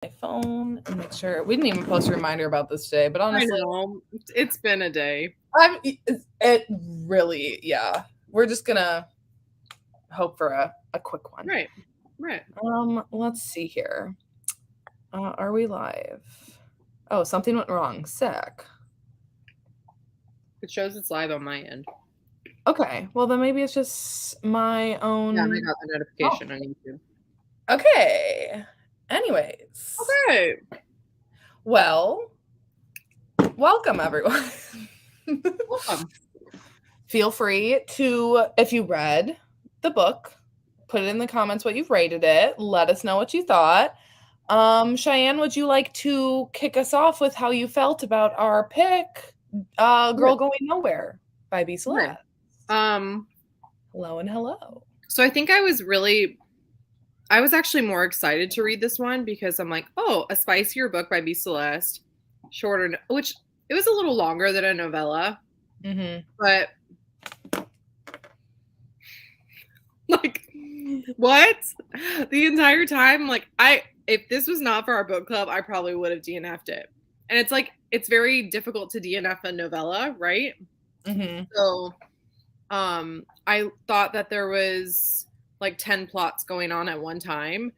my phone and make sure we didn't even post a reminder about this today, but honestly, I know. It's been a day. It really, yeah. We're just gonna hope for a quick one. Right. Let's see here. Are we live? Oh, something went wrong. Sick. It shows it's live on my end. Okay, well then maybe it's just my own. Yeah, I got the notification on YouTube. Okay. Anyways. Okay. Well, welcome everyone. Welcome. Feel free to, if you read the book, put it in the comments what you've rated it. Let us know what you thought. Cheyenne, would you like to kick us off with how you felt about our pick, Girl Going Nowhere by B. Celeste? Hello and hello. So I think I was actually more excited to read this one because I'm like, oh, a spicier book by B. Celeste, shorter, which it was a little longer than a novella, but like, what? The entire time, like, if this was not for our book club, I probably would have DNF'd it. And it's like, it's very difficult to DNF a novella, right? So, I thought that there was like 10 plots going on at one time.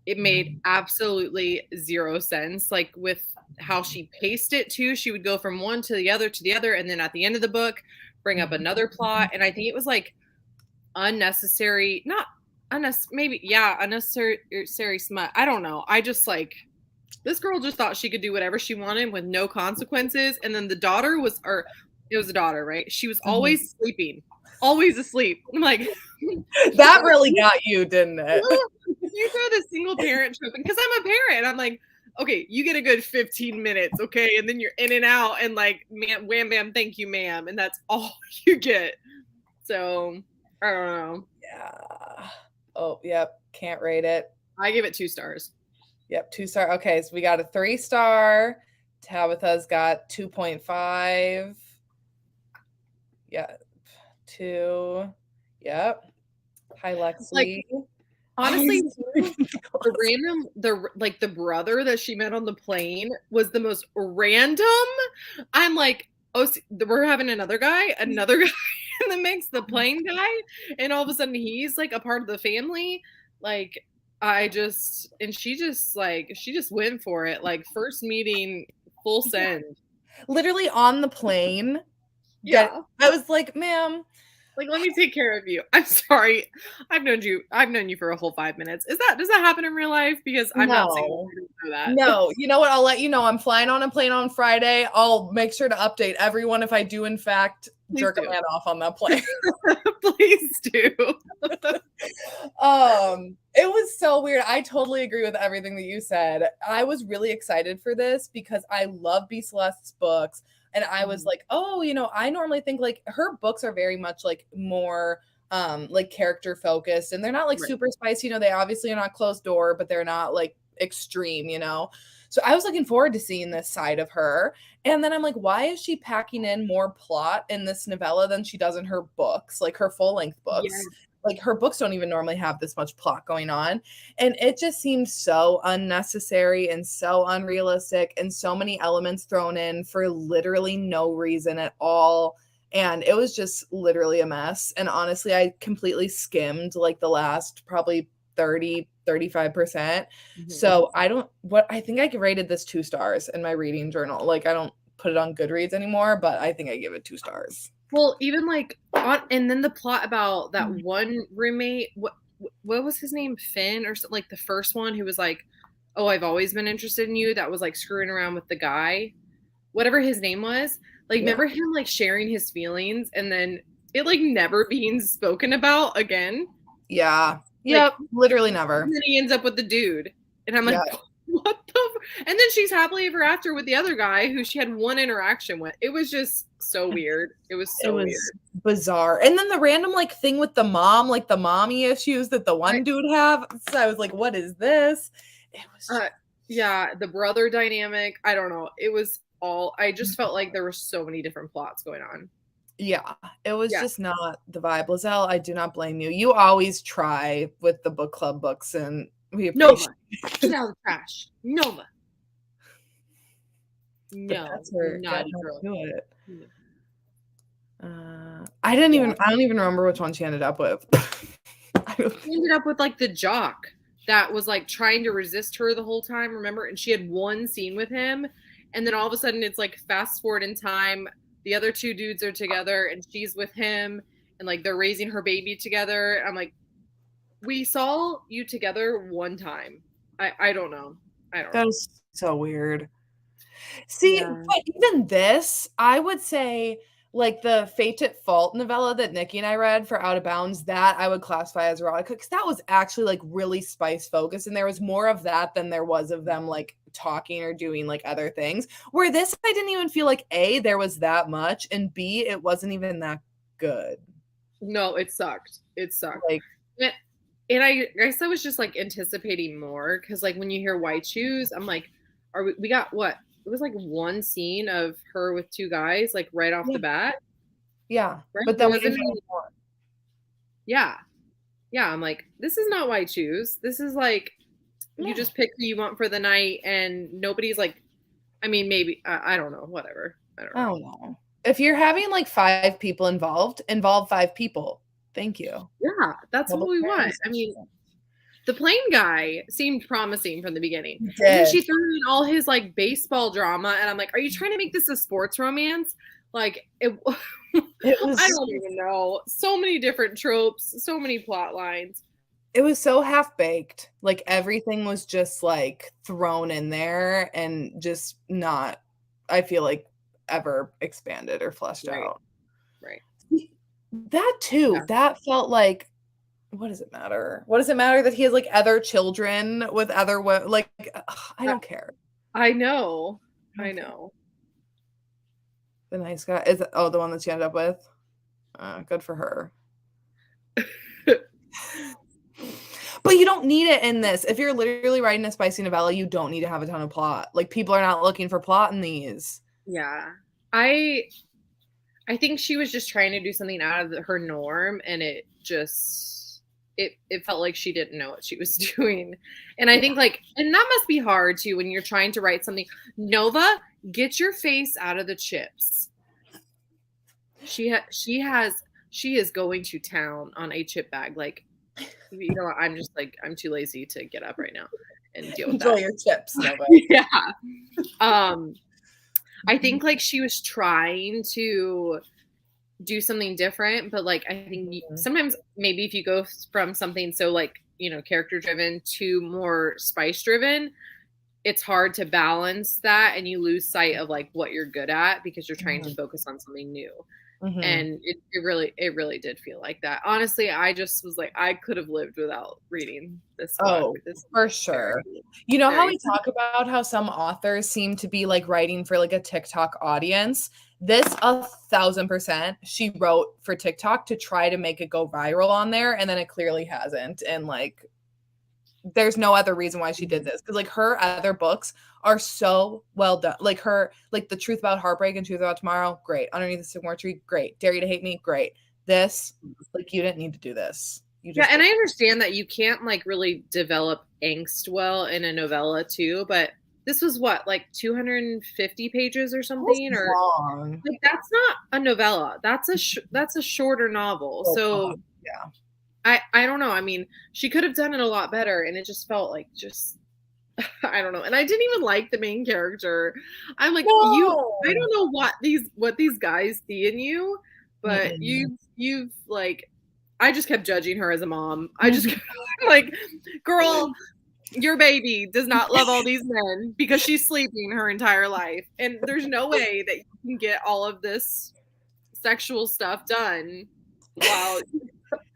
It made absolutely zero sense. Like with how she paced it too, she would go from one to the other, and then at the end of the book, bring up another plot. And I think it was like unnecessary smut. I don't know. I just like, this girl just thought she could do whatever she wanted with no consequences. And then the daughter was, or it was a daughter, right? She was always sleeping, always asleep. I'm like, that really got you, didn't it? You throw the single parent trope, because I'm a parent. I'm like, okay, you get a good 15 minutes, okay? And then you're in and out and like, man, wham, bam, thank you, ma'am. And that's all you get. So, I don't know. Yeah. Oh, yep. Can't rate it. I give it 2 stars. Yep, 2 star. Okay, so we got a 3 star. Tabitha's got 2.5. Yeah, 2. Yep. Hi, Lexi. Like, honestly, the brother that she met on the plane was the most random. I'm like, oh, we're having another guy in the mix, the plane guy, and all of a sudden he's like a part of the family. Like, she just went for it. Like, first meeting, full send. Literally on the plane. Yeah. I was like, ma'am, like, let me take care of you. I'm sorry. I've known you for a whole 5 minutes. Does that happen in real life? Because I'm not saying I know that. No, you know what? I'll let you know. I'm flying on a plane on Friday. I'll make sure to update everyone if I do, in fact, jerk a man off on that plane. Please do. It was so weird. I totally agree with everything that you said. I was really excited for this because I love B. Celeste's books. And I was like, oh, I normally think like her books are very much like more like character focused, and they're not like super spicy. They obviously are not closed door, but they're not like extreme, So I was looking forward to seeing this side of her. And then I'm like, why is she packing in more plot in this novella than she does in her books, like her full-length books? Yes. Like her books don't even normally have this much plot going on. And it just seems so unnecessary and so unrealistic, and so many elements thrown in for literally no reason at all. And it was just literally a mess. And honestly, I completely skimmed like the last probably 30-35%. So I think I rated this 2 stars in my reading journal. Like, I don't put it on Goodreads anymore, but I think I give it 2 stars. Well, even like and then the plot about that one roommate, what was his name? Finn or something, like the first one who was like, oh, I've always been interested in you. That was like screwing around with the guy, whatever his name was. Like, remember him like sharing his feelings and then it like never being spoken about again? Yeah. Yep. Like, literally never. And then he ends up with the dude. And I'm like, what the? And then she's happily ever after with the other guy who she had one interaction with. It was just so weird. It was weird. Bizarre. And then the random like thing with the mom, like the mommy issues that the one dude have. So I was like, what is this? It was the brother dynamic. I don't know. It was I just felt like there were so many different plots going on. Yeah, it was just not the vibe. Lizelle, I do not blame you. You always try with the book club books, and We appreciate Nova, get out of the trash. Nova. but No, that's her naughty getting her girl. to do it. No. I don't even remember which one she ended up with. She ended up with like the jock that was like trying to resist her the whole time, remember? And she had one scene with him, and then all of a sudden it's like fast forward in time, the other two dudes are together and she's with him, and like they're raising her baby together. I'm like, we saw you together one time. I don't know. I don't That know. was so weird. See, Yeah. but even this, I would say, like the Fate at Fault novella that Nikki and I read for Out of Bounds, that I would classify as erotica because that was actually like really spice focused, and there was more of that than there was of them like talking or doing like other things. Where this, I didn't even feel like A, there was that much, and B, it wasn't even that good. No, it sucked. It sucked. Like, And I guess I was just like anticipating more because like when you hear white shoes, I'm like, we got what? It was like one scene of her with two guys, like right off yeah, the bat, yeah. right? But It then we wasn't didn't any, get more. yeah. Yeah. I'm like, this is not white shoes. This is like you No. just pick who you want for the night and nobody's like, I mean, maybe I don't know, whatever. I don't I know. don't know. If you're having like 5 people involved, involve 5 people. Thank you. Yeah, that's what Public we want. I mean, transportation. the plane guy seemed promising from the beginning. He And then did. she threw in all his like baseball drama. And I'm like, are you trying to make this a sports romance? Like, it, It I was don't even know. So many different tropes, so many plot lines. it was so half-baked. Like everything was just like thrown in there and just not, I feel like, ever expanded or fleshed Right, out. right. That too, Yeah, that felt like, what does it matter? What does it matter that he has like other children with other like, I I, don't care. I know. I I don't care. know. The nice guy is, oh, the one that she ended up with. Good for her. But you don't need it in this. If you're literally writing a spicy novella, you don't need to have a ton of plot. Like people are not looking for plot in these. Yeah. I think she was just trying to do something out of her norm, and it just it felt like she didn't know what she was doing. And I Yeah. think like, and that must be hard too when you're trying to write something. Nova, get your face out of the chips. She is going to town on a chip bag. Like, you know, I'm just like, I'm too lazy to get up right now and deal with Enjoy that. your chips, Nova. Yeah. I think like she was trying to do something different, but like I think sometimes maybe if you go from something so like, you know, character driven to more spice driven, it's hard to balance that and you lose sight of like what you're good at because you're trying to focus on something new. And it really did feel like that. Honestly, I just was like, I could have lived without reading this book. Oh, This for sure. You know how very we talk about how some authors seem to be like writing for like a TikTok audience? This 1,000%. She wrote for TikTok to try to make it go viral on there, and then it clearly hasn't. And like, there's no other reason why she did this because like her other books are so well done. Like her, like The Truth About Heartbreak and Truth About Tomorrow, great. Underneath the Sycamore Tree, great. Dare You to Hate Me, great. This, like, you didn't need to do this. You Yeah, just and I did. understand that you can't like really develop angst well in a novella too, but this was what, like 250 pages or That was something, or long. like that's not a novella. That's a shorter novel. So So long. Yeah. I don't know. I mean, she could have done it a lot better, and it just felt like just I don't know. And I didn't even like the main character. I'm like, I No. don't know what these guys see in you, but Mm-mm. you've like I just kept judging her as a mom. I just like, girl, your baby does not love all these men because she's sleeping her entire life. And there's no way that you can get all of this sexual stuff done while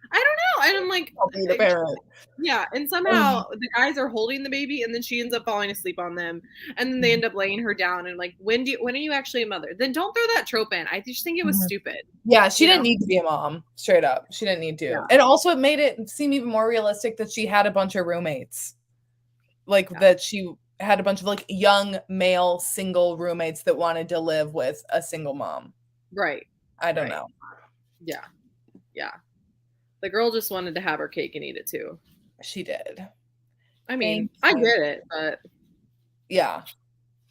I don't know. And I'm like, I'll be the parent. yeah. And somehow the guys are holding the baby and then she ends up falling asleep on them. And then they end up laying her down and like, when are you actually a mother? Then don't throw that trope in. I just think it was stupid. Yeah, she You didn't know? need to be a mom. Straight up. She didn't need to. Yeah. And also it made it seem even more realistic that she had a bunch of roommates. Like that she had a bunch of like young male single roommates that wanted to live with a single mom. Right. I don't know. Yeah. Yeah. The girl just wanted to have her cake and eat it too. She did. I mean, Thank I you. get it, but Yeah.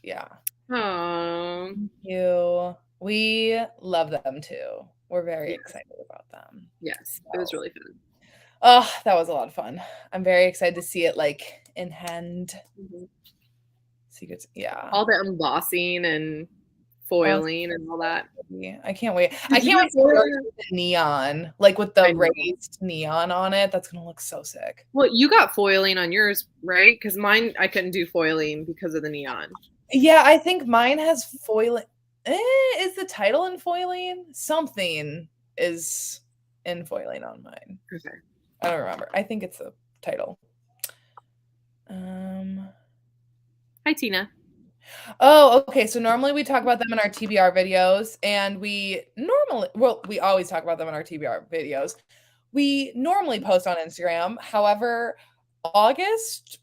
Yeah. oh, Thank you. We love them too. We're very yeah, excited about them. yes, it was So, really fun. oh, that was a lot of fun. I'm very excited to see it like in hand. Mhm. Secrets. Yeah. All the embossing and Oh, foiling and all that. I can't wait. I Did you can't wait get to see yours foil? with the neon, like with the I know. raised neon on it. That's gonna look so sick. Well, you got foiling on yours, right? Because mine, I couldn't do foiling because of the neon. Yeah, I think mine has foiling. Is the title in foiling? Something is in foiling on mine. Okay. I don't remember. I think it's the title. Um. Hi, Tina. Oh, okay. So normally we talk about them in our TBR videos, and we always talk about them in our TBR videos. We normally post on Instagram. However, August,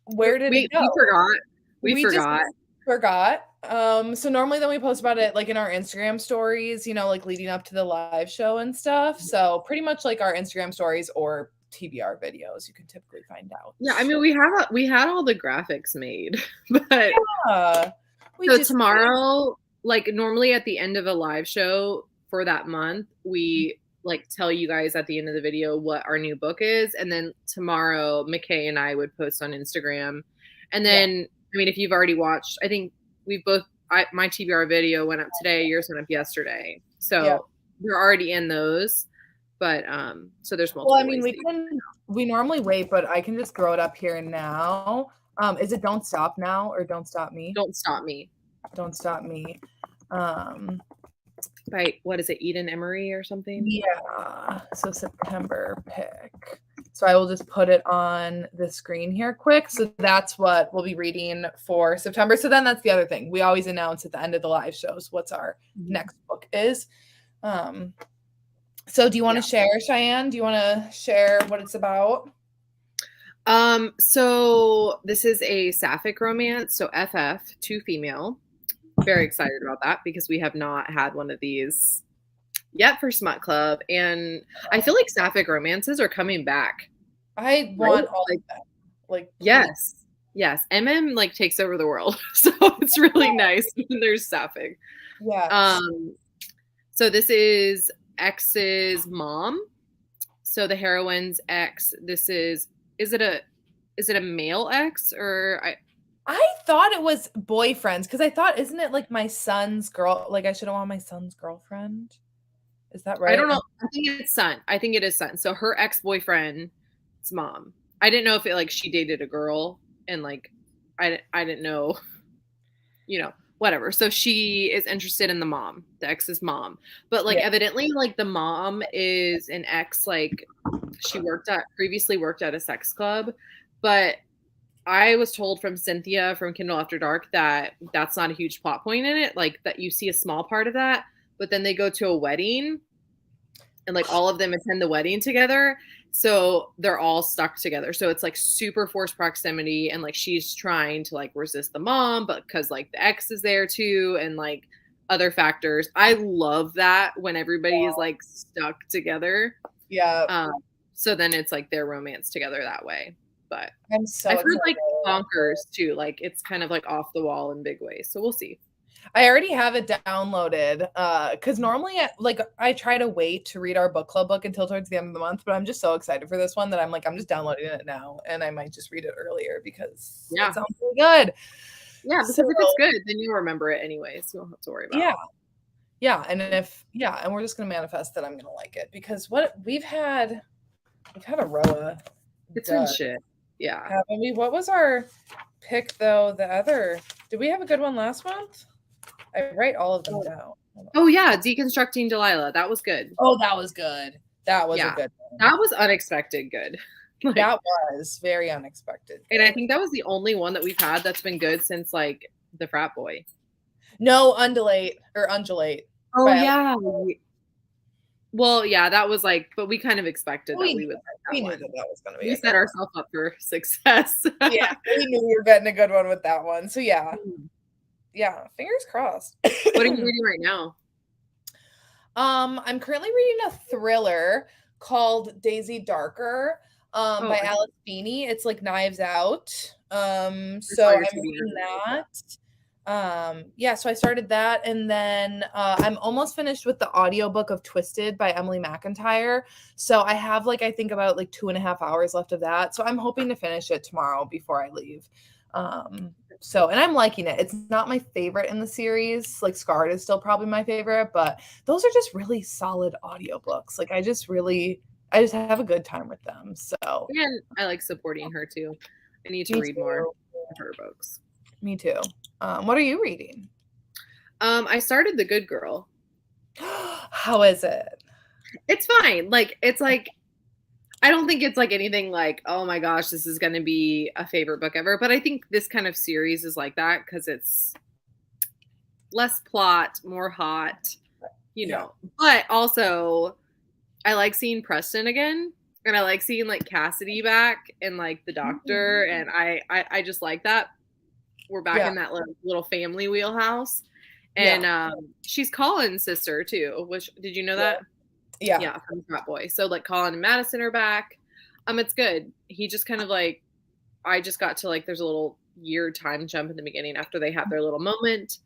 where did it We go? forgot. We We just forgot. forgot. So normally then we post about it like in our Instagram stories, like leading up to the live show and stuff. So pretty much like our Instagram stories or TBR videos, you can typically find out. Yeah, I mean, we had all the graphics made, but Yeah, we so just tomorrow, like normally at the end of a live show for that month, we like tell you guys at the end of the video what our new book is, and then tomorrow McKay and I would post on Instagram. And yeah, then I mean, if you've already watched, I think we've both my TBR video went up today, yours went up yesterday. yeah. So we're already in those, but so there's Well, I multiple mean, ways that you we normally wait, but I can just throw it up here now. Is it Don't Stop Now or Don't Stop Me? don't stop me. Don't Stop Me. Um, By what is it, Eden Emery or something? yeah. So September pick. So I will just put it on the screen here quick. So that's what we'll be reading for September. So then that's the other thing. We always announce at the end of the live shows what's our next book is. So do you want to share, Cheyenne? Do you want to share what it's about? So this is a sapphic romance, so FF, two female. Very excited about that because we have not had one of these yet for Smut Club, and I feel like sapphic romances are coming back. I want all of that. Like, yes, yes. MM like takes over the world, so it's really nice when there's sapphic. Yeah. So this is X's mom. So the heroine's ex. This is it a male ex or I thought it was boyfriends because I thought, isn't it like my son's girl? Like I should have want my son's girlfriend. Is that I right? don't know. I think it's son. I think it is son. So her ex-boyfriend's mom. I didn't know if it like she dated a girl and like I didn't know, whatever. So she is interested in the mom, the ex's mom. But like evidently like the mom is an ex, like she previously worked at a sex club, but I was told from Cynthia from Kindle After Dark that that's not a huge plot point in it, like that you see a small part of that, but then they go to a wedding and like all of them attend the wedding together. So they're all stuck together. So it's like super forced proximity and like she's trying to like resist the mom, but because like the ex is there too and like other factors. I love that when everybody is like stuck together. Yeah. So then it's like their romance together that way. But I'm so I've heard excited. like bonkers too. Like it's kind of like off the wall in big ways. So we'll see. I already have it downloaded because normally I try to wait to read our book club book until towards the end of the month, but I'm just so excited for this one that I'm just downloading it now and I might just read it earlier because it sounds really good. Yeah, because if it's good, then you'll remember it anyways. You don't have to worry about it. Yeah. And and we're just gonna manifest that I'm gonna like it because we've had a row of it's been shit. Yeah. Haven't we? What was our pick though? Did we have a good one last month? I write all of them down. Oh yeah, Deconstructing Delilah. That was good. Oh, that was good. That was a good one. That was unexpected good. Like, that was very unexpected. And I think that was the only one that we've had that's been good since like the frat boy. No, Undulate. Oh yeah. Well, yeah, that was like, but we kind of expected that we would like that we one. Knew that was going to be. We set ourselves up for success. Yeah, we knew we were getting a good one with that one. So yeah, fingers crossed. What are you reading right now? I'm currently reading a thriller called Daisy Darker. Oh, by I Alice Feeney. It's like Knives Out. saw So your I'm TV reading recommendation. that. Yeah, so I started that, and then I'm almost finished with the audiobook of Twisted by Emily McIntyre. So I have like I think about like 2.5 hours left of that. So I'm hoping to finish it tomorrow before I leave. So and I'm liking it. It's not my favorite in the series. Like Scarred is still probably my favorite, but those are just really solid audiobooks. Like I just have a good time with them. So And I like supporting her too. I need to me read more too. of her books. Me too. What are you reading? I started The Good Girl. How is it? It's fine. Like it's like I don't think it's like anything like, oh my gosh, this is going to be a favorite book ever. But I think this kind of series is like that because it's less plot, more hot, Yeah. But also, I like seeing Preston again. And I like seeing like Cassidy back and like the Mhm. doctor. And I just like that. We're back Yeah. in that little family wheelhouse. Yeah. And she's Colin's sister too, which did you know Yeah. that? Yeah. Yeah, from Frat Boy. So like Colin and Madison are back. It's good. He just kind of like I just got to like there's a little year time jump in the beginning after they have their little moment,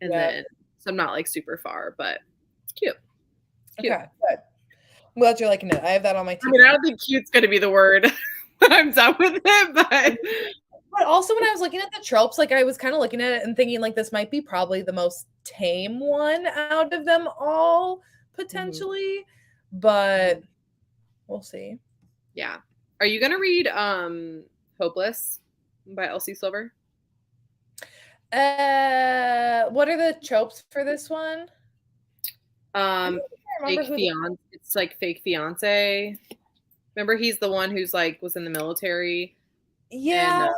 and Yeah. then so I'm not like super far, but it's cute. It's cute. Okay. Good. I'm glad you're liking it. I have that on my I mean, TV. I don't think cute's gonna be the word when I'm done with it, but But also when I was looking at the tropes, like I was kind of looking at it and thinking like this might be probably the most tame one out of them all, Mhm. potentially. But we'll see. Yeah. Are you gonna read Hopeless by Elsie Silver? What are the tropes for this one? I don't Um, think I remember fake who the fiance. It's like fake fiance. Remember, he's the one who's like was in the military, and Yeah.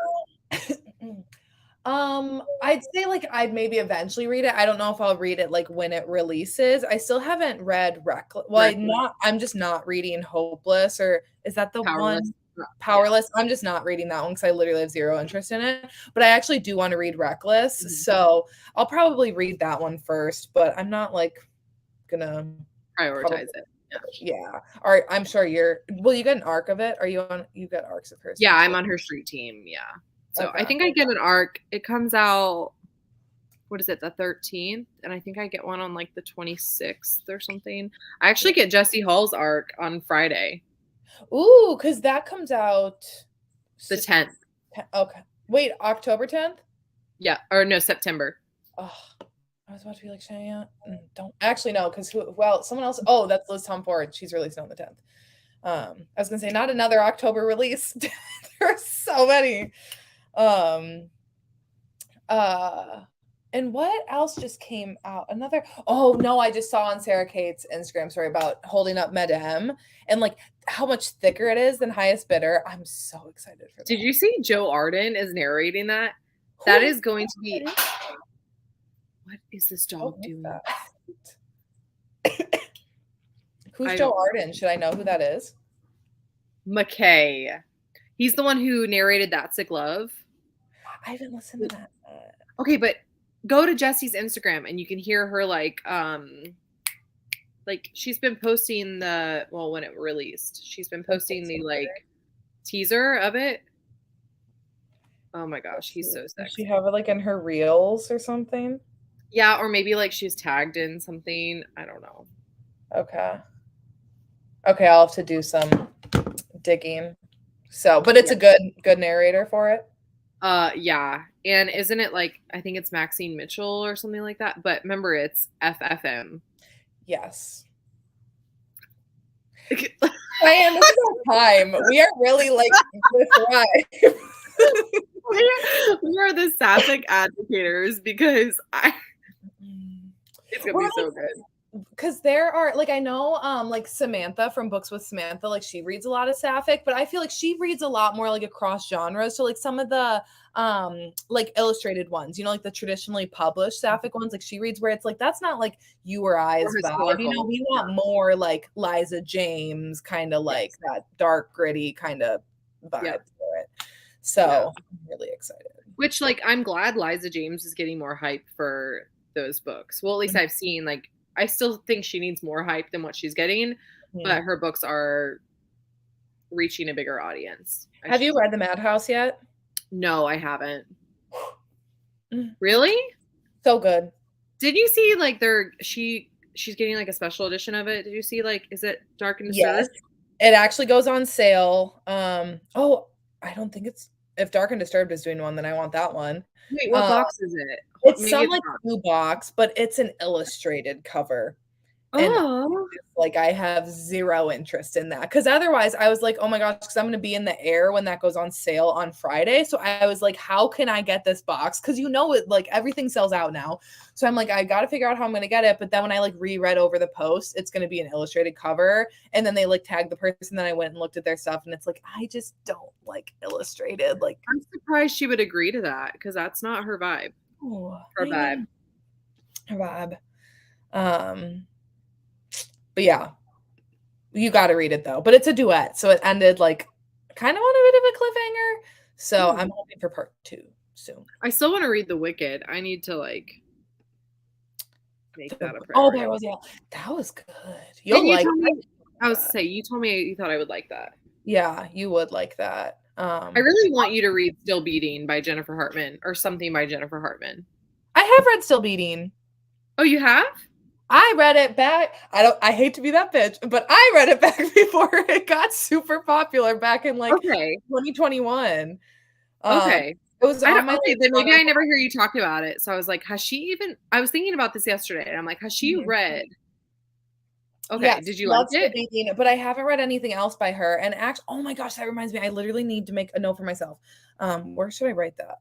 I'd say like I'd maybe eventually read it. I don't know if I'll read it like when it releases. I still haven't read Reckless. Well, Reckless, I'm just not reading Hopeless, or is that the powerless. one? Yeah. Powerless. I'm just not reading that one because I literally have zero interest in it. But I actually do want to read Reckless. Mhm. So I'll probably read that one first, but I'm not like gonna probably Prioritize it. Yeah. yeah. Or I'm sure will you get an arc of it? Are you on you get arcs of her Yeah, stuff too? I'm on her street team. Yeah. So I Okay. think I get an arc. It comes out, what is it, the 13th? And I think I get one on like the 26th or something. I actually get Jesse Hall's arc on Friday, Ooh, because that comes out the 10th. Okay. Wait, October 10th? Yeah. Or no, September. Oh, I was about to be like, Shania, don't actually no, because well, someone else. Oh, that's Liz Tom Ford. She's releasing on the 10th. I was gonna say not another October release. There are so many. Um, uh, and what else just came out? Another. Oh no, I just saw on Sarah Kate's Instagram story about holding up Madame and like how much thicker it is than Highest Bidder. I'm so excited for Did that. you see Joe Arden is narrating that? Who That is is going to be. that? What is this Who dog is doing? that? Who's I Joe don't know. Arden? Should I know who that is? McKay. He's the one who narrated That Sick Love. I haven't listened to that. Okay, but go to Jesse's Instagram and you can hear her like she's been posting when it released. She's been posting the like teaser of it. Oh my gosh, he's so Does she sexy. have it like in her reels or something? Yeah, or maybe like she's tagged in something. I don't know. Okay. Okay, I'll have to do some digging. So, but it's Yeah. a good narrator for it. Yeah. And isn't it like I think it's Maxine Mitchell or something like that? But remember it's FFM. Yes. Diane, this is our time. We are really like this live. We are the sapphic advocators because it's gonna We're be like so good. because there are like I know like Samantha from Books with Samantha, like she reads a lot of sapphic, but I feel like she reads a lot more like across genres. So like some of the like illustrated ones, like the traditionally published sapphic ones, like she reads where it's like that's not like you or Or I's vibe. historical. We Yeah. want more like Liza James kind of like Yes. that dark gritty kind of Yeah. vibe for it. Yeah. So I'm really excited. Which like I'm glad Liza James is getting more hype for those books. Well, at least I've seen like I still think she needs more hype than what she's getting, Mhm. but her books are reaching a bigger audience. Have you read The Madhouse yet? No, I haven't. Really? So good. Did you see like she's getting like a special edition of it? Did you see like is it Dark and Yes. Disturbed? It actually goes on sale. Oh, I don't think it's if Dark and Disturbed is doing one, then I want that one. Wait, what Uh, box is it? it's Maybe some it's like not. blue box, but it's an illustrated cover. And Oh. like I have zero interest in that because otherwise I was like, oh my gosh, because I'm gonna be in the air when that goes on sale on Friday. So I was like, how can I get this box? Because you know it like everything sells out now. So I'm like, I gotta figure out how I'm gonna get it. But then when I like reread over the post, it's gonna be an illustrated cover. And then they like tag the person. Then I went and looked at their stuff, and it's like, I just don't like illustrated. Like I'm surprised she would agree to that because that's not her vibe. oh, Her I vibe. know. Her vibe. But yeah, you got to read it though. But it's a duet, so it ended like kind of on a bit of a cliffhanger. So I'm hoping for part 2 soon. I still want to read The Wicked. I need to like make that a Oh, priority. that was good. Didn't You'll you like tell me? that. I was say you told me you thought I would like that. Yeah, you would like that. I really want you to read Still Beating by Jennifer Hartman or something by Jennifer Hartman. I have read Still Beating. Oh, you have? I read it back. I hate to be that bitch, but I read it back before it got super popular back in like Okay. 2021. Okay. It was I on don't my okay, like, then maybe I never hear you talk about it. So I was like, has she even I was thinking about this yesterday and I'm like, has she read? Okay, Yes, did you like love Still it? Beating, but I haven't read anything else by her. And oh my gosh, that reminds me. I literally need to make a note for myself. Where should I write that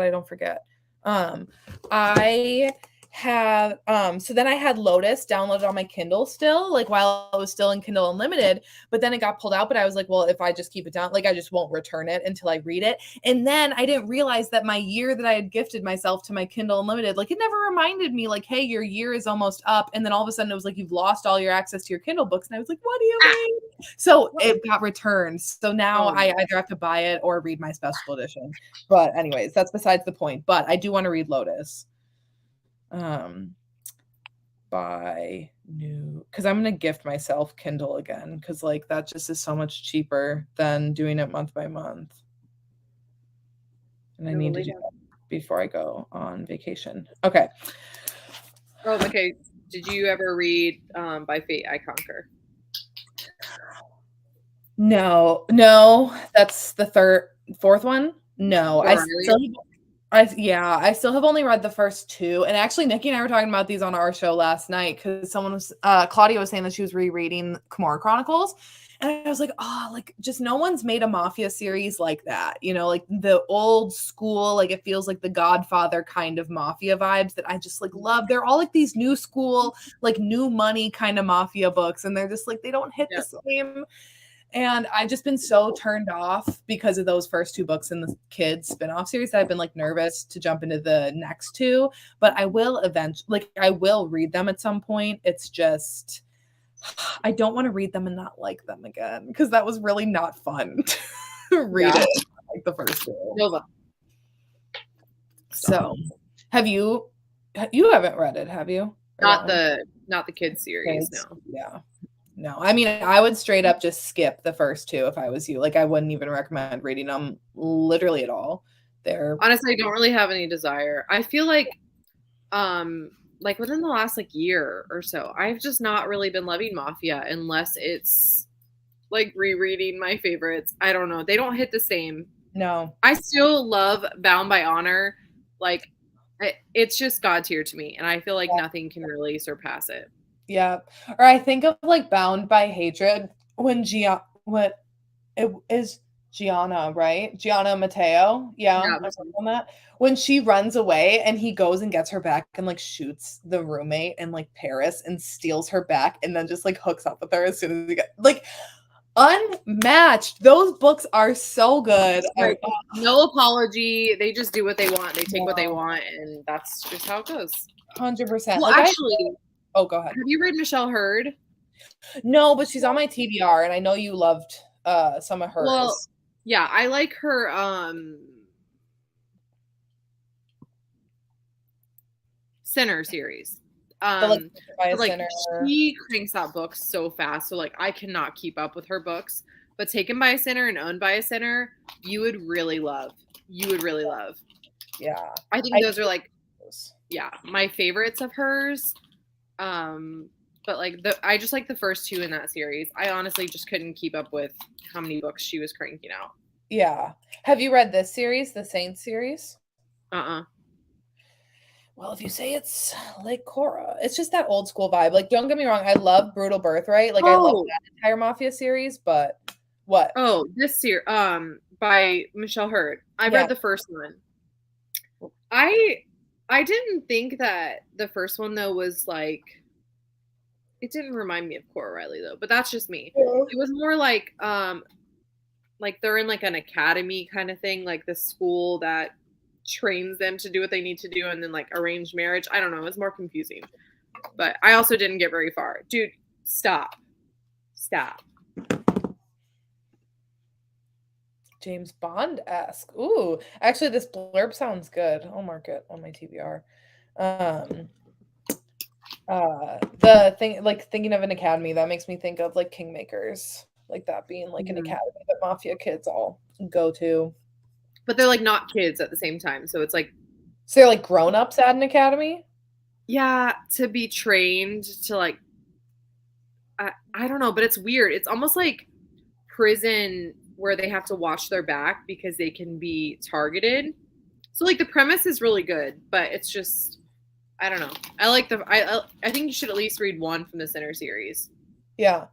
I don't forget? I have so then I had Lotus downloaded on my Kindle still, like while I was still in Kindle Unlimited, but then it got pulled out. But I was like, well, if I just keep it down, like I just won't return it until I read it. And then I didn't realize that my year that I had gifted myself to my Kindle Unlimited, like it never reminded me, like, hey, your year is almost up. And then all of a sudden it was like, you've lost all your access to your Kindle books. And I was like, what do you mean? So it got returned. So now I either have to buy it or read my special edition. But anyways, that's besides the point. But I do want to read Lotus. Buy new because I'm gonna gift myself Kindle again because like that just is so much cheaper than doing it month by month. And I need to do that before I go on vacation. Okay. Oh, okay. Did you ever read By Fate I Conquer? No, that's the fourth one. No, I still have only read the first 2. And actually, Nikki and I were talking about these on our show last night because Claudia was saying that she was rereading Kimura Chronicles. And I was like, oh, like just no one's made a Mafia series like that. You know, like the old school, like it feels like the Godfather kind of Mafia vibes that I just like love. They're all like these new school, like new money kind of Mafia books. And they're just like, they don't hit the same. And I've just been so turned off because of those first 2 books in the kids spin-off series that I've been like nervous to jump into the next 2, but I will I will read them at some point. It's just I don't want to read them and not like them again because that was really not fun to read it like the first 2. Nova. So, you haven't read it, have you? Not the kids series, no. Yeah. No, I mean, I would straight up just skip the first 2 if I was you. Like, I wouldn't even recommend reading them literally at all. Honestly, I don't really have any desire. I feel like within the last like year or so, I've just not really been loving Mafia unless it's like rereading my favorites. I don't know. They don't hit the same. No. I still love Bound by Honor. Like it's just God tier to me, and I feel like nothing can really surpass it. Yeah. Or I think of like Bound by Hatred when Gianna, right? Gianna Matteo. Yeah. On that. When she runs away and he goes and gets her back and like shoots the roommate in like Paris and steals her back and then just like hooks up with her as soon as he gets like unmatched. Those books are so good. Like, no apology. They just do what they want. They take what they want, and that's just how it goes. 100%. Well, actually, oh, go ahead. Have you read Michelle Hurd? No, but she's on my TBR, and I know you loved some of hers. Well, yeah, I like her Sinner series. She cranks out books so fast, so like I cannot keep up with her books. but taken by a sinner and owned by a sinner, you would really love. You would really love. Yeah. I think those are like, yeah, my favorites of hers. But like I just like the first two in that series. I honestly just couldn't keep up with how many books she was cranking out. Yeah. Have you read this series, the Saints series? Well, if you say it's like Cora, it's just that old school vibe. Like, don't get me wrong, I love Brutal Birthright. Like, I love that entire Mafia series, but what? Oh, this series, by Michelle Hurd. I read the first one. I didn't think that the first one though was like, it didn't remind me of Cora Riley though, but that's just me. It was more like they're in like an academy kind of thing, like the school that trains them to do what they need to do, and then like arranged marriage. I don't know. It was more confusing, but I also didn't get very far. Dude, stop. James Bond-esque. Ooh, actually, this blurb sounds good. I'll mark it on my TBR. The thing, like thinking of an academy, that makes me think of like Kingmakers, like that being like an academy that Mafia kids all go to. But they're like not kids at the same time, so it's like, so they're like grown-ups at an academy. Yeah, to be trained to like, I don't know, but it's weird. It's almost like prison where they have to watch their back because they can be targeted. So like the premise is really good, but it's just, I don't know. I like I think you should at least read one from the Sinner series. Yeah.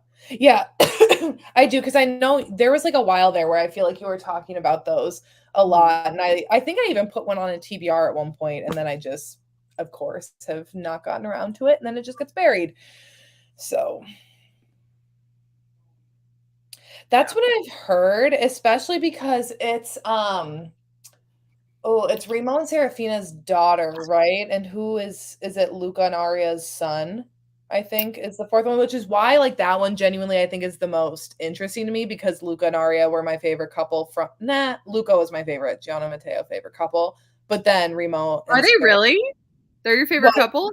I do, because I know there was like a while there where I feel like you were talking about those a lot, and I think I even put one on a TBR at one point, and then I just, of course, have not gotten around to it, and then it just gets buried. So that's what I've heard, especially because it's it's Remo and Serafina's daughter, right? And who is it Luca and Aria's son, I think, is the fourth one, which is why like that one genuinely I think is the most interesting to me, because Luca and Aria were my favorite couple from Luca was my favorite, Gianna Matteo favorite couple, but then Remo and Are they really? They're your favorite couple?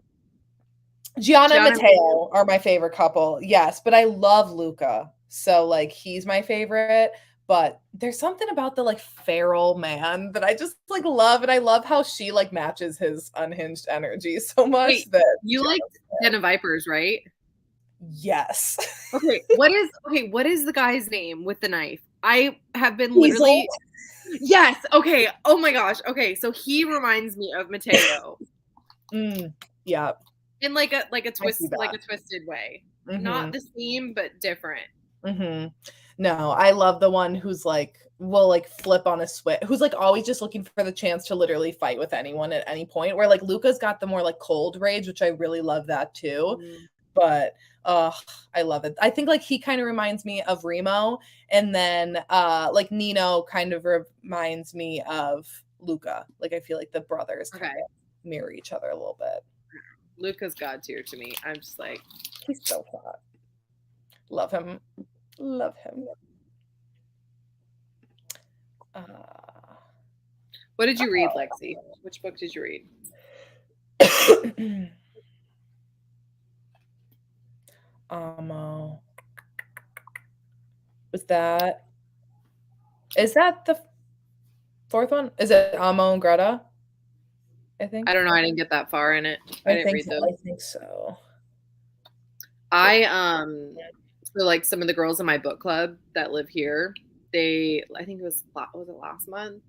Gianna and Matteo are my favorite couple, yes, but I love Luca. So like he's my favorite, but there's something about the like feral man that I just like love, and I love how she like matches his unhinged energy so much. Wait, that you like Den of Vipers, right? Yes. Okay, what is the guy's name with the knife? I have been literally Yes, okay. Oh my gosh. Okay, so he reminds me of Mateo. Yeah. In like a twisted way. Not the same, but different. No, I love the one who's like will like flip on a switch, who's like always just looking for the chance to literally fight with anyone at any point, where like Luca's got the more like cold rage, which I really love that too. But I love it. I think like he kind of reminds me of Remo, and then like Nino kind of reminds me of Luca. Like I feel like the brothers kind of mirror each other a little bit. Luca's god tier to me. I'm just like, he's so hot. Love him. Love him. What did you read, Lexi? Which book did you read? Is that the fourth one? Is it Amo and Greta? I think. I don't know. I didn't get that far in it. I didn't read those. I think so. So like some of the girls in my book club that live here, I think it was it last month?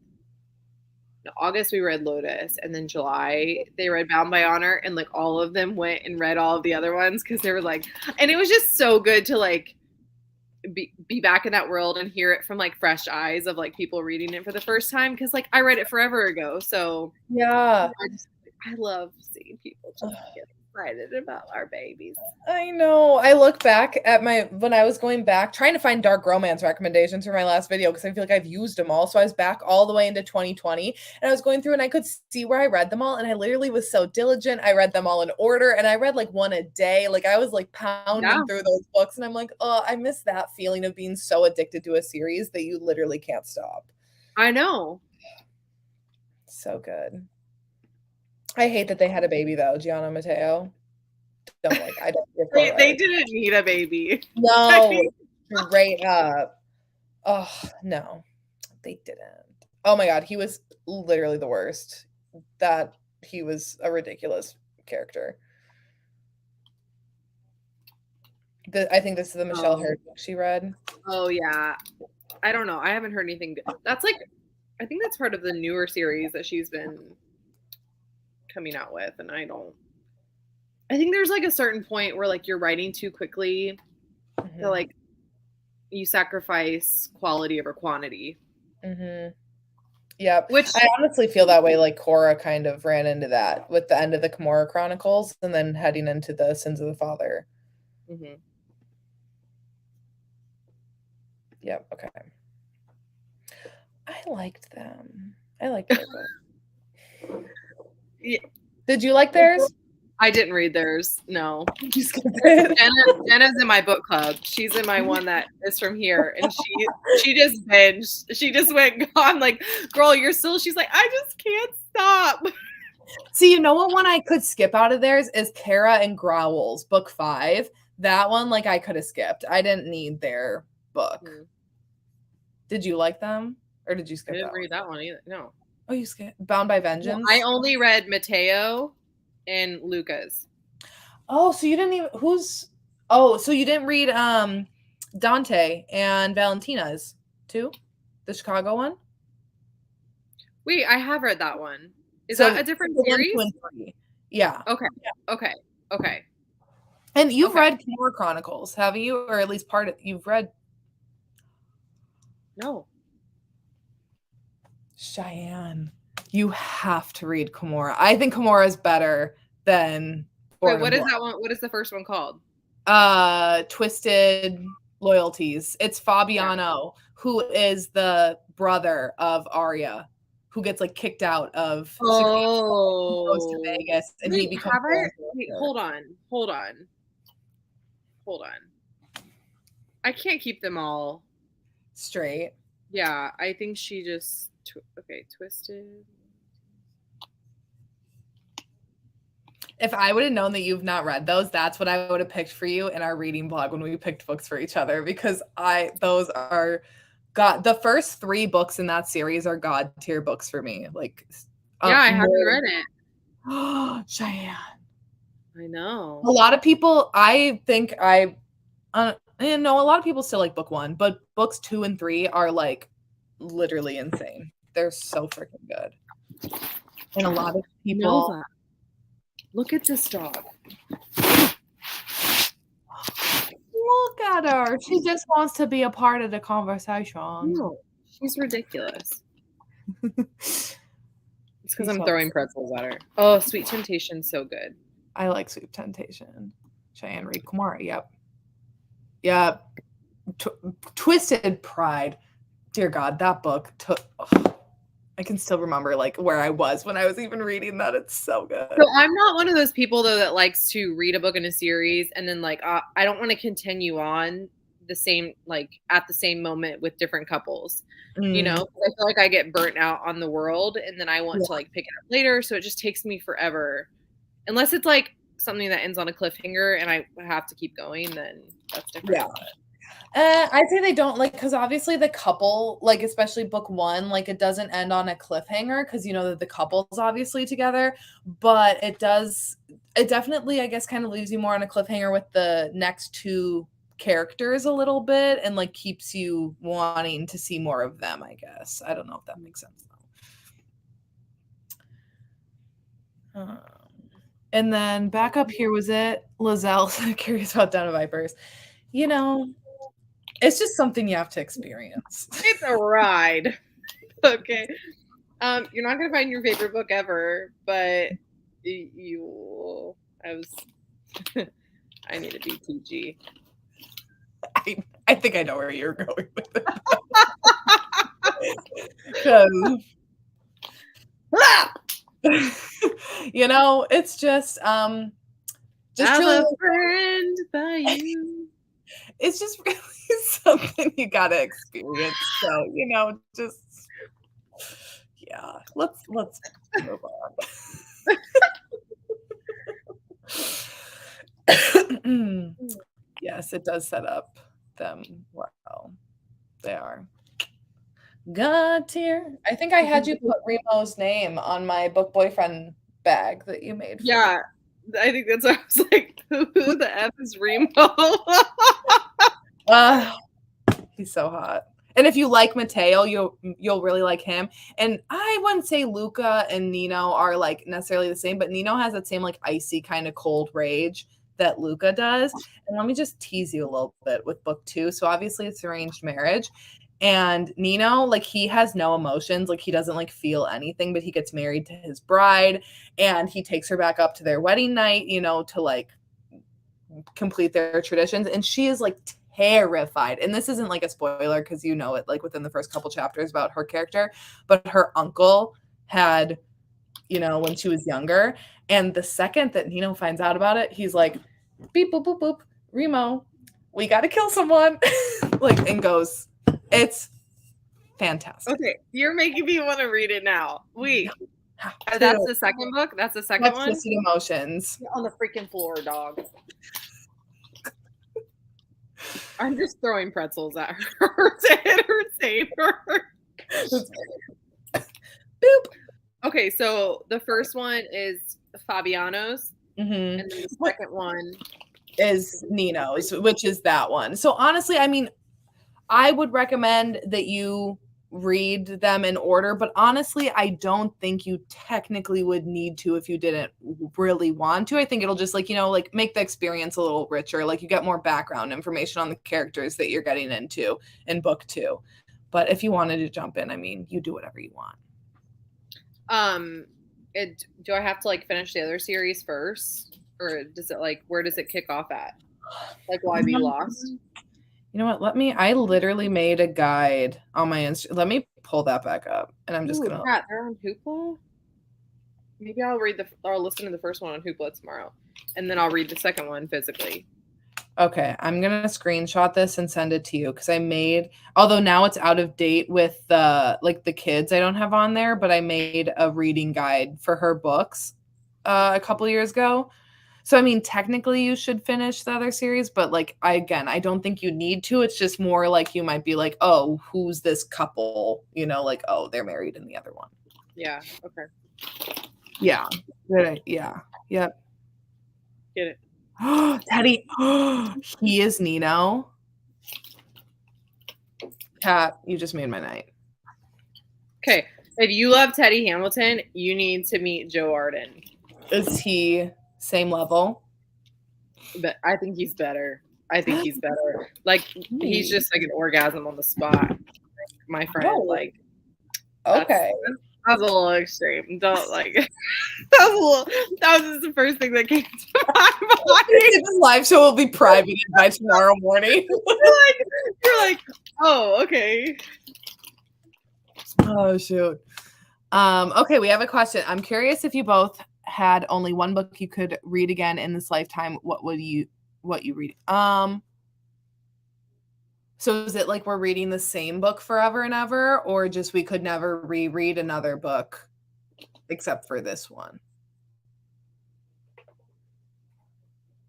No, August we read Lotus, and then July they read Bound by Honor, and like all of them went and read all of the other ones because they were like, and it was just so good to like be back in that world and hear it from like fresh eyes of like people reading it for the first time, because like I read it forever ago. So yeah, I love seeing people just get excited about our babies. I know. I look back at when I was going back trying to find dark romance recommendations for my last video, because I feel like I've used them all. So I was back all the way into 2020, and I was going through and I could see where I read them all, and I literally was so diligent. I read them all in order, and I read like one a day. Like I was like pounding through those books, and I'm like, oh, I miss that feeling of being so addicted to a series that you literally can't stop. I know. So good. I hate that they had a baby though, Gianna Matteo. Don't like. I don't. They didn't need a baby. No, straight up. Oh, no, they didn't. Oh my god, he was literally the worst. That he was a ridiculous character. I think this is the Michelle Oh, Hurd book she read. oh yeah. I don't know. I haven't heard anything good. That's like, I think that's part of the newer series that she's been coming out with, and I think there's like a certain point where like you're writing too quickly, that Mhm. like you sacrifice quality over quantity. Mhm. Yep. Which, I honestly feel that way, like, Cora kind of ran into that with the end of the Kimura Chronicles and then heading into the Sins of the Father. mhm. Yep, okay. I liked them. I liked their book. Yeah, Did you like theirs? I didn't read theirs. No. You skipped it? Jenna's in my book club. She's in my one that is from here, and she just binged. She just went gone. Like, girl, you're still. She's like, I just can't stop. See, you know what one I could skip out of theirs is Kara and Growls, book 5. That one, like, I could have skipped. I didn't need their book. Did you like them? Or did you I skip didn't that read one? that one either. No. Oh, you skipped Bound by Well, I Vengeance? only read Mateo and Lucas. Oh, so you didn't even Oh, so you didn't read Dante and Valentina's too? The Chicago one? Wait, I have read that one. Is that So a different 1, 2, series? and 3. Yeah. Okay. Yeah. Okay. Okay. And you've Okay. read Kimura Chronicles, haven't you? Or at least part of you've read No. Cheyenne. You have to read Kimura. I think Kimura is better than Wait, Born in what is Blood. that one? What is the first one called? Twisted Loyalties. It's Yeah. Fabiano, who is the brother of Arya, who gets like kicked out of Chicago, goes to Oh. Vegas, and he Wait, becomes have I? Wait, hold on. Hold on. Hold on. I can't keep them all. straight. Yeah, I think she just okay, Twisted. If I would have known that you've not read those, that's what I would have picked for you in our reading blog when we picked books for each other because those are God. The first 3 books in that series are God tier books for me. Like, Yeah, I haven't more. read it. Cheyenne. I know. A lot of people, I think and no, a lot of people still like book 1, but books 2 and 3 are like literally insane. They're so freaking good. And a lot of people Nova. Look at this dog. look at her. She just wants to be a part of the conversation. No, she's ridiculous. It's because I'm So throwing pretzels at her. Oh, Sweet Temptation's so good. I like Sweet Temptation. Cheyenne Reed Kumari. Yep. Yep. Twisted Pride. Dear God, that book took. I can still remember like where I was when I was even reading that. It's so good. So I'm not one of those people though that likes to read a book in a series and then like I don't want to continue on the same like at the same moment with different couples. You know, 'cause I feel like I get burnt out on the world and then I want to like pick it up later, so it just takes me forever. Unless it's like something that ends on a cliffhanger and I have to keep going, then that's different. Yeah. I'd say they don't like because obviously the couple, like especially book 1, like it doesn't end on a cliffhanger because you know that the couple's obviously together, but it definitely, I guess, kind of leaves you more on a cliffhanger with the next 2 characters a little bit and like keeps you wanting to see more of them, I guess. I don't know if that makes sense though. And then back up here was it Lizelle curious about Den of Vipers. You know, it's just something you have to experience. It's a ride. Okay. You're not gonna find your favorite book ever, but you I need to be PG. I think I know where you're going with it. Because you know, it's just truly a friend by you. It's just really something you gotta experience. So, you know, just yeah, let's move on. Yes, it does set up them well. They are. God tier. I think I had you put Remo's name on my book boyfriend bag that you made for me. Yeah, I think that's why I was like, who the F is Remo? Uh, he's so hot. And if you like Mateo, you'll really like him. And I wouldn't say Luca and Nino are like necessarily the same, but Nino has that same like icy kind of cold rage that Luca does. And let me just tease you a little bit with book 2. So obviously it's arranged marriage. And Nino, like he has no emotions, like he doesn't like feel anything, but he gets married to his bride and he takes her back up to their wedding night, you know, to like complete their traditions. And she is like terrified. And this isn't like a spoiler because you know it like within the first couple chapters about her character, but her uncle had, you know, when she was younger. And the second that Nino finds out about it, he's like, beep, boop, boop, boop, Remo, we got to kill someone. Like, and goes, it's fantastic. Okay, you're making me want to read it now. Wait, that's the second book? That's the second one? Twisted Emotions. You're on the freaking floor, dog. I'm just throwing pretzels at her to entertain her. Boop. Okay, so the first one is Fabiano's, Mm-hmm. and then the second one is Nino's, which is that one. So honestly, I mean, I would recommend that you read them in order, but honestly, I don't think you technically would need to if you didn't really want to. I think it'll just like, you know, like make the experience a little richer. Like you get more background information on the characters that you're getting into in book 2. But if you wanted to jump in, I mean, you do whatever you want. Do I have to like finish the other series first, or does it like where does it kick off at? Like why be lost? You know what? I literally made a guide on my Instagram. Let me pull that back up, and I'm just gonna. Pat, they're on Hoopla. Maybe I'll listen to the first one on Hoopla tomorrow, and then I'll read the second one physically. Okay, I'm gonna screenshot this and send it to you because I made. Although now it's out of date with the like the kids I don't have on there, but I made a reading guide for her books a couple years ago. So, I mean, technically you should finish the other series, but like, I don't think you need to. It's just more like you might be like, oh, who's this couple? You know, like, oh, they're married in the other one. Yeah. Okay. Yeah. Yeah. Yep. Get it. Teddy. He is Nino. Kat, you just made my night. Okay. If you love Teddy Hamilton, you need to meet Joe Arden. Is he same level? But I think he's better. Like he's just like an orgasm on the spot. My friend, like okay. That was a little extreme. Don't like that was just the first thing that came to my mind. This live show will be private by tomorrow morning. You're like, oh, okay. Oh shoot. Okay, we have a question. I'm curious if you both had only one book you could read again in this lifetime, what you read? So is it like we're reading the same book forever and ever, or just we could never reread another book except for this one?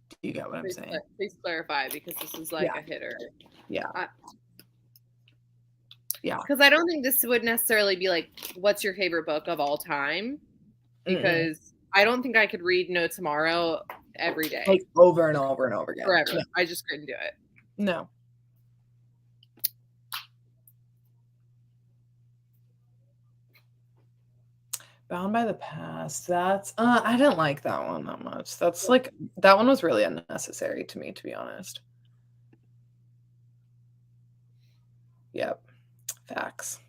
Do you get what I'm saying? Please clarify, because this is like a hitter. Yeah. Yeah. Because I don't think this would necessarily be like, what's your favorite book of all time? Because I don't think I could read No Tomorrow every day. Like over and over and over again. Forever. No. I just couldn't do it. No. Bound by the Past. That's I didn't like that one that much. That's like that one was really unnecessary to me, to be honest. Yep. Facts.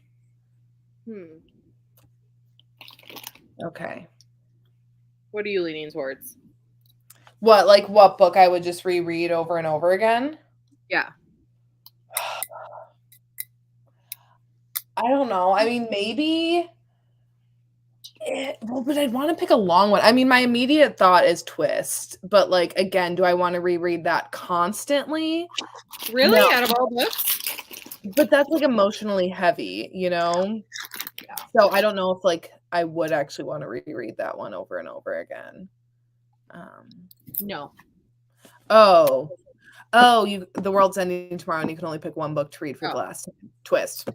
Okay. What are you leaning towards? What book I would just reread over and over again? Yeah. I don't know. I mean, maybe. But I'd want to pick a long one. I mean, my immediate thought is Twist, but like again, do I want to reread that constantly? Really? No. Out of all books? But that's like emotionally heavy, you know? Yeah. So I don't know if like I would actually want to reread that one over and over again. No. Oh, the world's ending tomorrow and you can only pick one book to read for the last time. Twist.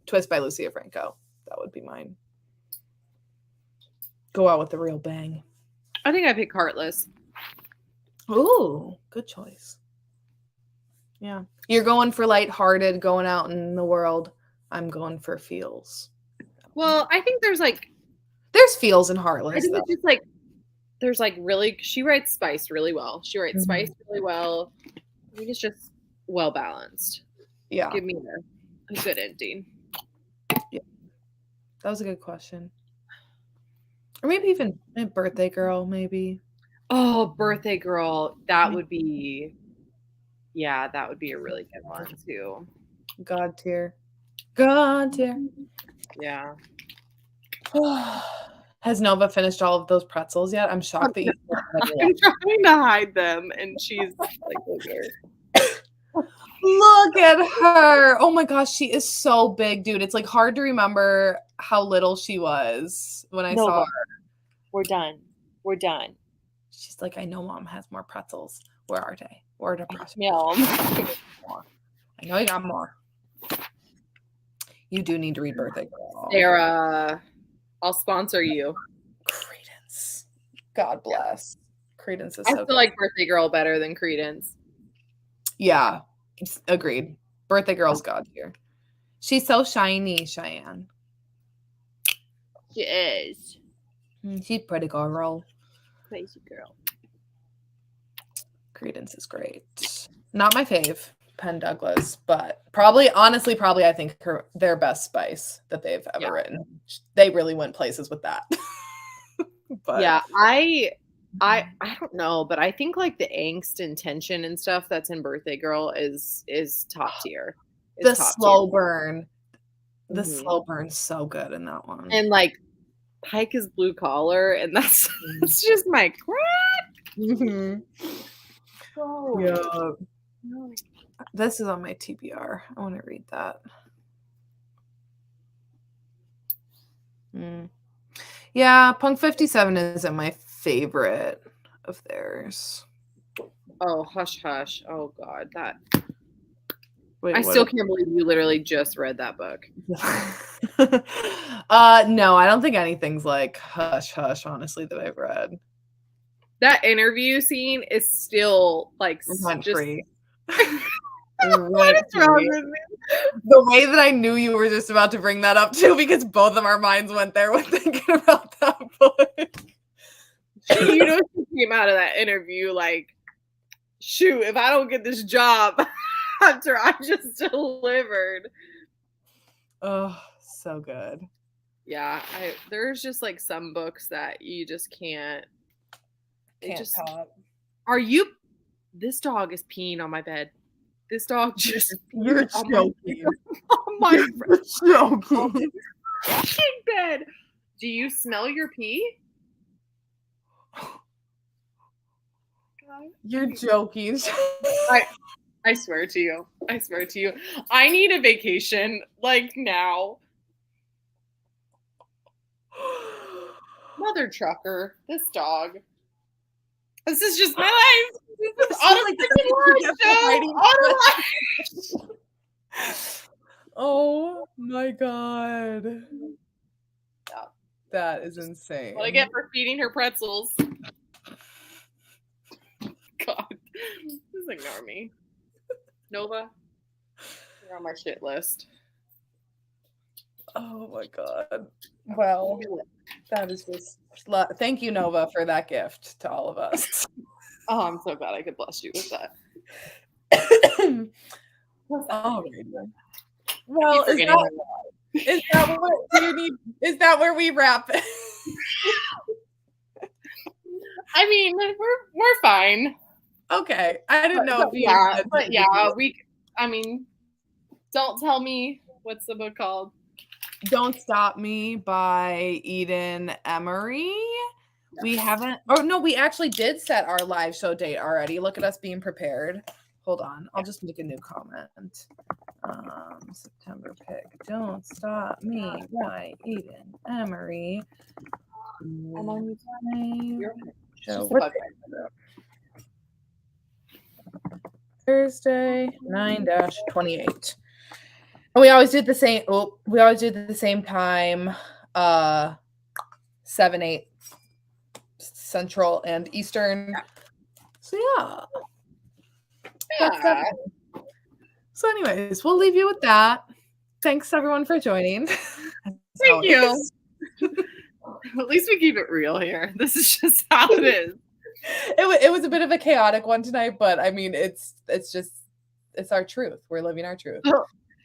Twist by Lucia Franco. That would be mine. Go out with a real bang. I think I pick Heartless. Ooh, good choice. Yeah. You're going for lighthearted, going out in the world. I'm going for feels. Well, I think there's feels in Heartless. I think it's just there's really, she writes spice really well. She writes spice really well. I think it's just well balanced. Yeah. Give me a good ending. Yeah. That was a good question. Or maybe even a Birthday Girl, maybe. Oh, Birthday Girl. That would be that would be a really good one too. God tier. God tier. Yeah. Has Nova finished all of those pretzels yet? I'm shocked that you I'm trying to hide them and she's Look at her. Oh my gosh, she is so big, dude. It's hard to remember how little she was when I saw her. We're done. We're done. She's like, I know Mom has more pretzels. Where are they? Where are the pretzels? Yeah. I know you got more. You do need to read Birthday Girl. Sarah, I'll sponsor you. Credence. God bless. Credence is I so feel like Birthday Girl better than Credence. Yeah, agreed. Birthday Girl's God tier. She's so shiny, Cheyenne. She is. She's pretty girl. Crazy girl. Credence is great. Not my fave, Penn Douglas, but probably I think their best spice that they've ever written. They really went places with that. But yeah, I don't know, but I think the angst and tension and stuff that's in Birthday Girl is top tier. The slow burn. The slow burn's so good in that one. And Pike is blue collar, and that's just my crack. Mm-hmm. Oh. Yeah. This is on my TBR. I want to read that. Yeah, Punk 57 isn't my favorite of theirs. Oh, Hush Hush. Oh God, that. Wait, I still can't believe you literally just read that book. No, I don't think anything's like Hush Hush, honestly, that I've read. That interview scene is still just free. What is wrong with me? The way that I knew you were just about to bring that up too, because both of our minds went there when thinking about that book. You know, she came out of that interview shoot, if I don't get this job after I just delivered. Oh, so good. Yeah, there's just some books that you just can't top. Are you? This dog is peeing on my bed. This dog just You're joking. On my joking. bed. Do you smell your pee? You're joking. I swear to you. I swear to you. I need a vacation now. Mother trucker, this dog. This is just my life. This is Oh my God. Yeah. That is insane. What I get for feeding her pretzels. God. Just ignore me. Nova, you're on my shit list. Oh my God. Well, that is just thank you, Nova, for that gift to all of us. Oh, I'm so glad I could bless you with that. All right. Well, is that what you need? Is that where we wrap it? I mean, we're fine. Okay, I didn't know. I mean, don't tell me what's the book called. Don't Stop Me by Eden Emery. We haven't. Oh no, we actually did set our live show date already. Look at us being prepared. Hold on, I'll just make a new comment. September pick. Don't Stop Me by Eden Emery. Thursday 9-28. And we always do it the same. Oh, we always do it at the same time. 7, 8 Central and Eastern. So yeah. That's Yeah. that. So, anyways, we'll leave you with that. Thanks everyone for joining. Thank you. At least we keep it real here. This is just how it is. It was a bit of a chaotic one tonight, but I mean, it's our truth. We're living our truth.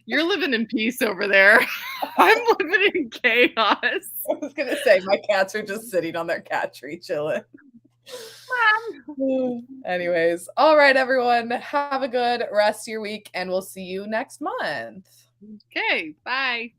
You're living in peace over there. I'm living in chaos. I was gonna say my cats are just sitting on their cat tree chilling. Anyways, all right, everyone. Have a good rest of your week, and we'll see you next month. Okay, bye.